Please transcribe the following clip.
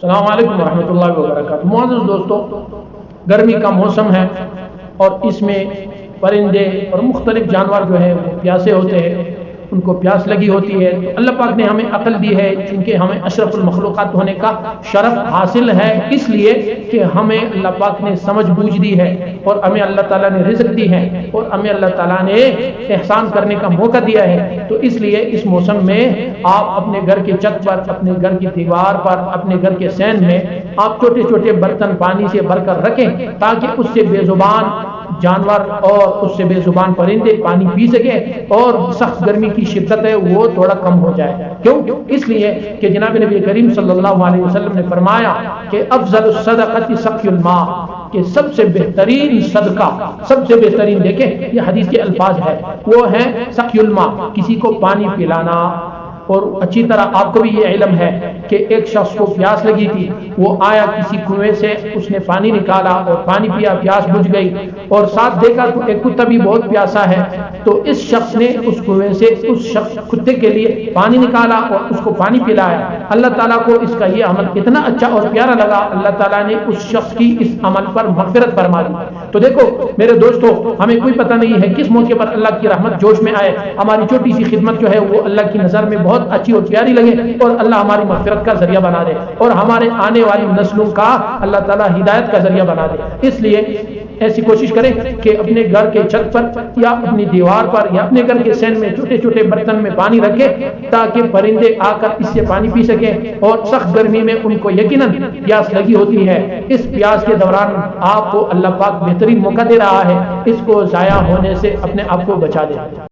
السلام علیکم ورحمۃ اللہ وبرکاتہ۔ معزز دوستو، گرمی کا موسم ہے اور اس میں پرندے اور مختلف جانور جو ہے وہ پیاسے ہوتے ہیں، ان کو پیاس لگی ہوتی ہے۔ تو اللہ پاک نے ہمیں عقل دی ہے، چونکہ ہمیں اشرف المخلوقات ہونے کا شرف حاصل ہے، اس لیے کہ ہمیں اللہ پاک نے سمجھ بوجھ دی ہے اور ہمیں اللہ تعالیٰ نے رزق دی ہے اور ہمیں اللہ تعالیٰ نے احسان کرنے کا موقع دیا ہے۔ تو اس لیے اس موسم میں آپ اپنے گھر کے چھت پر، اپنے گھر کی دیوار پر، اپنے گھر کے سین میں آپ چھوٹے چھوٹے برتن پانی سے بھر کر رکھیں تاکہ اس سے بے زبان جانور اور اس سے بے زبان پرندے پانی پی سکے اور سخت گرمی کی شدت ہے وہ تھوڑا کم ہو جائے۔ کیوں؟ اس لیے کہ جناب نبی کریم صلی اللہ علیہ وسلم نے فرمایا کہ افضل الصدقۃ سقی الماء، کہ سب سے بہترین صدقہ، سب سے بہترین، دیکھیں یہ حدیث کے الفاظ ہے، وہ ہے سقی الماء، کسی کو پانی پلانا۔ اور اچھی طرح آپ کو بھی یہ علم ہے کہ ایک شخص کو پیاس لگی تھی، وہ آیا کسی کنویں سے، اس نے پانی نکالا اور پانی پیا، پیاس بجھ گئی، اور ساتھ دیکھا تو ایک کتا بھی بہت پیاسا ہے، تو اس شخص نے اس کنویں سے اس شخص کتے کے لیے پانی نکالا اور اس کو پانی پلایا۔ اللہ تعالیٰ کو اس کا یہ عمل اتنا اچھا اور پیارا لگا، اللہ تعالیٰ نے اس شخص کی اس عمل پر مغفرت فرما دی۔ تو دیکھو میرے دوستو، ہمیں کوئی پتہ نہیں ہے کس موقع پر اللہ کی رحمت جوش میں آئے، ہماری چھوٹی سی خدمت جو ہے وہ اللہ کی نظر میں بہت اچھی اور پیاری لگے اور اللہ ہماری مغفرت کا ذریعہ بنا دے اور ہمارے آنے والی نسلوں کا اللہ تعالیٰ ہدایت کا ذریعہ بنا دے۔ اس لیے ایسی کوشش کریں کہ اپنے گھر کے چھت پر یا اپنی دیوار پر یا اپنے گھر کے سین میں چھوٹے چھوٹے برتن میں پانی رکھیں تاکہ پرندے آ کر اس سے پانی پی سکیں، اور سخت گرمی میں ان کو یقیناً پیاس لگی ہوتی ہے۔ اس پیاس کے دوران آپ کو اللہ پاک بہترین موقع دے رہا ہے، اس کو ضائع ہونے سے اپنے آپ کو بچا دیں۔